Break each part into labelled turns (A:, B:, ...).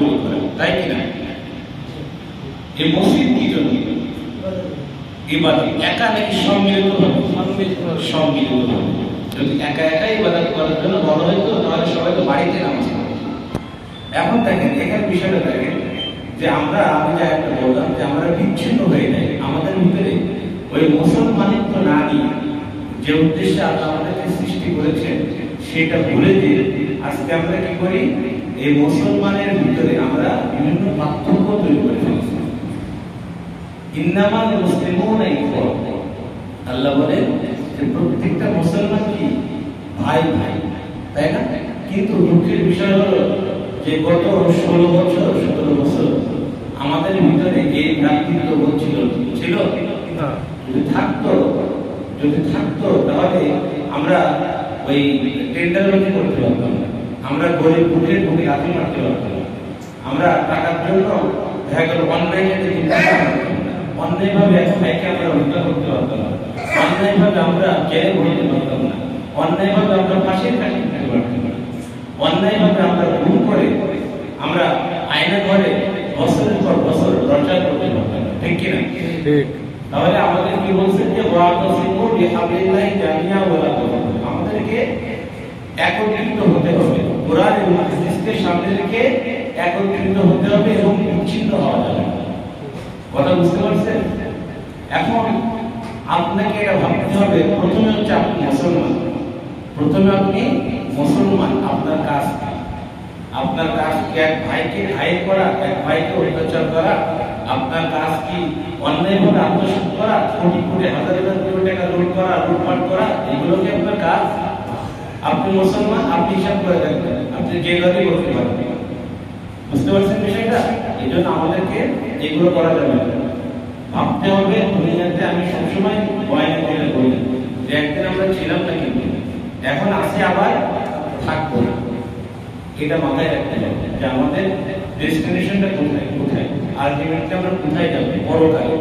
A: তৈরি করা, তাই কিনা? এই মসজিদ কি জন্য? ইবাদত। একা নাকি সম্মিলিত হবে? সম্মিলিত হবে। যদি একা একা ইবাদত করার জন্য বড় হইতো তাহলে সবাই তো বাড়িতে নামাজ পড়তো। এখন দেখেন এখানে বিষয়টা দেখেন যে আমি যা একটা বললাম যে আমরা বিচ্ছিন্ন হয়ে যাই, আমাদের ভিতরে ওই মুসলমানিত্ব না নিয়ে যে উদ্দেশ্যে আল্লাহ আমাদেরকে সৃষ্টি করেছেন সেটা ভুলে দিয়ে আজকে আমরা কি করি, এই মুসলমানের ভিতরে আমরা বিভিন্ন পার্থক্য তৈরি করে ফেলছি। ইন্নামাল মুসলিমুনা ইখওয়া, আল্লাহ বলেন যে প্রত্যেকটা মুসলমান কি ভাই ভাই, তাই না? কিন্তু দুঃখের বিষয় হলো যে গত 16 বছর 17 বছর আমাদের ভিতরে এই ভ্রাতৃত্ববোধ ছিল না। যদি থাকতো তাহলে আমরা ওই টেন্ডারবাজি করতে পারতাম না, আমরা গরিব বুকে বুকে লাথি মারতে পারতাম না, আমরা টাকার জন্য দেখা গেল অন্যায়ভাবে এক ভাইকে আমরা হত্যা করতে পারতাম না, অন্যায়ভাবে আমরা জেলে ভরতে পারতাম না, অন্যায়ভাবে আমরা ফাঁসির কাছে দিতে পারতাম না, অন্যায়ভাবে আমরা গুম করে আমরা আইনে ঘরে বছরের পর বছর দরজা করতে পারতাম না, ঠিক কিনা? ঠিক। তাহলে আমাদের কি বলছেন যে ওয়াতাসিমু বিহাবলিল্লাহি জামিআ ওয়ালা তাফাররাকু, আমাদেরকে একত্রিত হতে হবে, কোরআন এবং হাদিসকে সামনে রেখে একত্রিত হতে হবে এবং বিচ্ছিন্ন হওয়া যাবে না। কথা বুঝতে পারছেন? এখন আপনাকে এটা ভাবতে হবে, প্রথমে হচ্ছে আপনি মুসলমান, আপনার কাজ কি এক ভাইকে ঘায়েল করা, এক ভাইকে অত্যাচার করা? আপনার কাজ কি অন্যায়ভাবে আত্মসাৎ করা, কোটি কোটি হাজার হাজার কোটি টাকা লুট করা, লুটপাট করা? এগুলো কি আপনার কাজ? আপনি মুসলমান, আপনি হিসাব করে দেখবেন, আপনি যে গাড়ি করতে পারবেন। বুঝতে পারছেন বিষয়টা? এই জন্য আমাদেরকে এগুলো করা যাবে না। ভাবতে হবে দুনিয়াতে, আমি সবসময় বয়ান করে বলি যে একদিন আমরা ছিলাম না, কিন্তু এখন আসি আবার থাকবো না। এটা মাথায় রাখতে হবে যে আমাদের ডেস্টিনেশনটা কোথায়, আলটিমেটলি আমরা কোথায় যাবো, পরকালে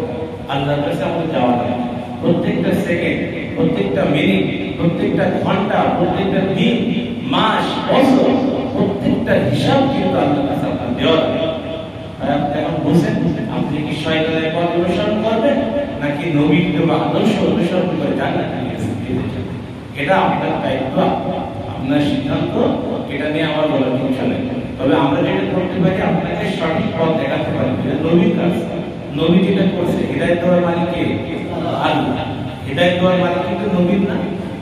A: আল্লাহর কাছে আমাদের যাওয়া যায়। প্রত্যেকটা সেকেন্ড, প্রত্যেকটা মিনিট, প্রত্যেকটা ঘন্টা, প্রত্যেকটা দিন, মাস, বছর, প্রত্যেকটা হিসাব কিন্তু আল্লাহর কাছে আপনার দেওয়া লাগে। এখন বুঝেন আপনি কি শয়তানের পথ অনুসরণ করবেন নাকি নবীর আদর্শ অনুসরণ করে জান্নাতে যেতে চান? এটা আপনার দায়িত্ব, আপনার সিদ্ধান্ত। এটা নিয়ে আমার বলার কিছু নেই। তবে আমরা যেটা করতে পারি, আপনাকে সঠিক পথ দেখাতে পারি। নবীর কাজ, নবী যেটা করছে, হিদায়াত দেওয়ার মানে কে? আল্লাহ। হিদায়াত দেওয়ার মানে কিন্তু নবীর না।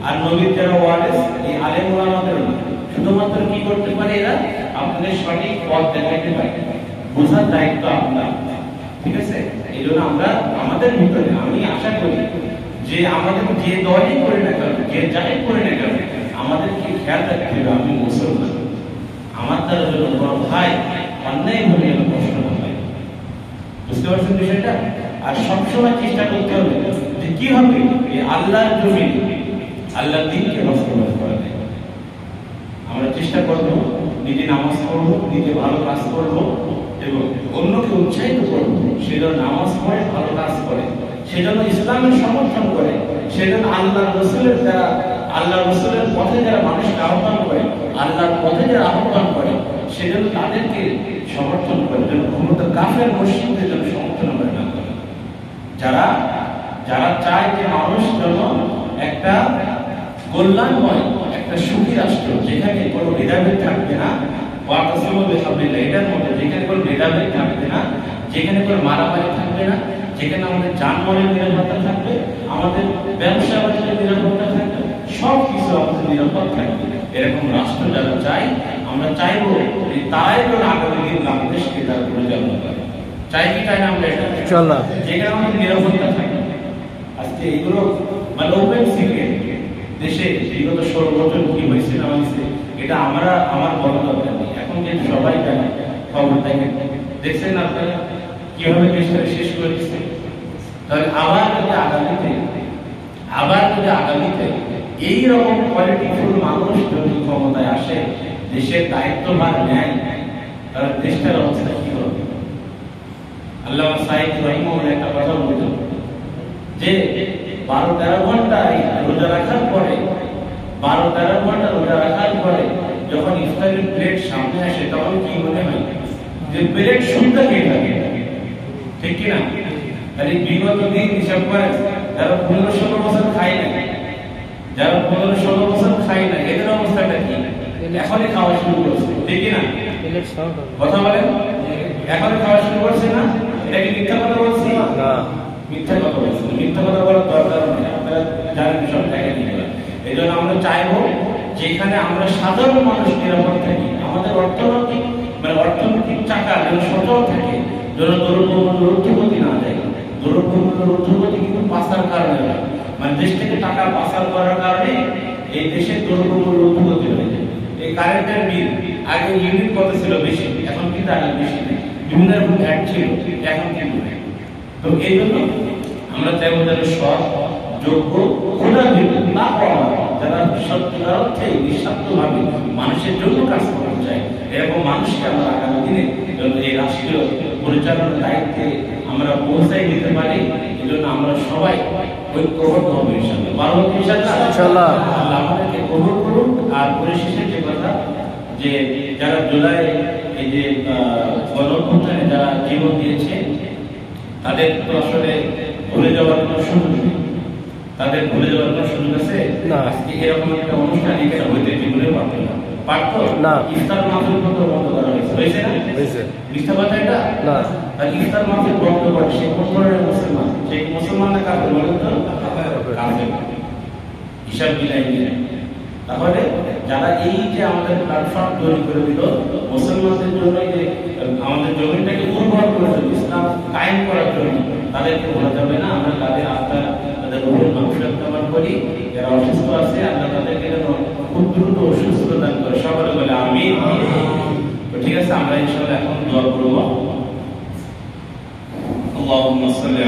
A: আর নবীর যারা ওয়ারিস, এই আলেম ওলামাদের না, শুধুমাত্র কি করতে পারে এরা? আপনাদের সঠিক পথ দেখাতে পারে। বোঝার দায়িত্ব আপনার, ঠিক আছে? এই জন্য আমরা আমাদের ভিতরে, আমি আশা করি যে আমাদের যে দলই করে না কেন, যে যাই করে না কেন, আমাদেরকে খেয়াল রাখতে হবে আমি মুসলমান, আমার দ্বারা যেন বড় ভাই অন্যায় ভাবে কষ্ট না হয়। বুঝতে পারছেন বিষয়টা? আর সবসময় চেষ্টা করতে হবে যে কি হবে এই আল্লাহর জমিন, আল্লাহর দ্বীনকে বাস্তবায়ন করা যায়। আমরা চেষ্টা করবো নিজে নামাজ পড়বো, নিজে ভালো কাজ করবো এবং অন্যকে উৎসাহিত করবো সেজন্য নামাজ পড়ে, ভালো কাজ করে, সেজন্য ইসলামের সমর্থন করে, সেজন্য আল্লাহ রসুলের যারা, আল্লাহ রসুলের পথে যারা মানুষকে আহ্বান করে, আল্লাহর পথে যারা আহ্বান করে, সেজন্য তাদেরকে সমর্থন করে, যেন ক্ষমতা কাফের মুশরিকদের জন্য সমর্থন করে না করে। যারা চায় যে মানুষ যেন একটা কল্যাণময়, একটা সুখী রাষ্ট্র, যেখানে কোনো ভেদাভেদ থাকবে না, এটার মধ্যে যেখানে কোনো ভেদাভেদ থাকবে না, যেখানে কোনো মারামারি থাকবে না, যেখানে আমাদের যানবাহনের নিরাপত্তা থাকবে, আমাদের ব্যবসা বাণিজ্যের নিরাপত্তা থাকবে, সব কিছু আমাদের নিরাপদ থাকবে, এরকম রাষ্ট্র যারা চাই, আমরা চাইবো তারাই যেন আগামী দিন বাংলাদেশকে তারা পরিচালনা করে। চাই কি চাই না আমরা এটা? যেখানে আমাদের নিরাপত্তা থাকবে। আজকে এগুলো মানে ওপেন সিক্রেট, দেশে বিগত 16 বছর কি হয়েছে না হয়েছে এটা আমার বলা দরকার নেই। এখন কিন্তু সবাই জানে, খবর দেখেন, দেখছেন আপনারা কিভাবে দেশটা শেষ করে দিচ্ছে। তাহলে আবার যদি আগামীতে এইরকম কোয়ালিটিফুল মানুষ যদি ক্ষমতায় আসে, দেশের দায়িত্বভার নেয়, তাহলে দেশটার অবস্থা কি হবে? আল্লামা সাঈদ রাহিমাহুল্লাহ একটা কথা বলতেন যে 12-13 ঘন্টা রোজা রাখার পরে, 12-13 ঘন্টা রোজা রাখার পরে যখন ইফতারের প্লেট সামনে আসে, তখন কি মনে হয় যে যে পেলেট শুনতে কে থাকে, ঠিক কি না? তাহলে বিগত দিন হিসাব করে যারা 15-16 বছর খায় না, যারা 15-16 বছর খায় না, এদের অবস্থাটা কি? এখনই খাওয়া শুরু করছে, ঠিক কি না? কথা বলেন, এখনই খাওয়া শুরু করছে না? এটা কি মিথ্যা কথা বলছি? না, মিথ্যা কথা বলছি। মিথ্যা কথা বলার দরকার নেই, আপনারা জানেন সব জায়গায় নিয়ে। এই জন্য আমরা চাইবো যেখানে আমরা সাধারণ মানুষ নিরাপদ থাকি, আমাদের অর্থনৈতিক মানে অর্থনৈতিক চাকা যেন সচল থাকে, যেন দ্রব্যমূল্য ঊর্ধ্বগতি না যায়। দ্রব্যমূল্য ঊর্ধ্বগতি কিন্তু পাচার কারণে হয়, মানে দেশ থেকে টাকা পাচার করার কারণে এই দেশের দ্রব্যমূল্য ঊর্ধ্বগতি হয়ে যায়। এই কারেন্টের বিল আগে ইউনিট কত ছিল? বেশি, এখন কিন্তু আগে বেশি নেই, বিভিন্ন রকম ভ্যাট ছিল, এখন কিন্তু নেই। তো এই জন্য আমরা চাইবো যারা সৎ, যোগ্য, ক্ষুধার্ত না পাওয়া, যারা সত্যিকার অর্থে নিঃস্বার্থভাবে মানুষের জন্য কাজ করতে চায়, এরকম মানুষকে আমরা আগামী দিনে এই রাষ্ট্রীয় পরিচালনার দায়িত্বে আমরা পৌঁছাই দিতে পারি। এই জন্য আমরা সবাই ঐক্যবদ্ধ হবো ইনশাআল্লাহ। পারবো ইনশাআল্লাহ? আল্লাহ আমাদেরকে কবুল করুন। আর পরিশেষে যে কথা, যে যারা জুলাই এই যে গণঅভ্যুত্থানে যারা জীবন দিয়েছে, তাদের তো আসলে ভুলে যাওয়ার কোনো সুযোগ নেই, তাদের ভুলে যাওয়ার কোনো সুযোগ আছে না। আজকে এরকম একটা অনুষ্ঠান এখানে হইতে জীবনে পারতো না, পারতো না। ইফতার মাহফিল বন্ধ করা হয়েছে, হয়েছে না? মিথ্যা কথা এটা না। আর ইফতার মাহফিল বন্ধ করে সে কোন ধরনের মুসলমান? সেই মুসলমান না কাফের? বলেন তো, কাফের। হিসাব মিলাই নিয়ে তাহলে যারা এই যে আমাদের প্ল্যাটফর্ম তৈরি করে দিল মুসলমানদের জন্য, যে আমাদের জমিটাকে উর্বর করে দিল ইসলাম কায়েম করার জন্য, তাদেরকে বলা যাবে না। আমরা তাদের আত্মা, তাদের রূহের মাগফিরাত কামনা করি। যারা অসুস্থ আছে আল্লাহ তাদেরকে যেন খুব দ্রুত সুস্থ দান করে, সকলে বলে আমিন। ঠিক আছে, আমরা ইনশাআল্লাহ এখন দোয়া করব। আল্লাহুম্মা সাল্লি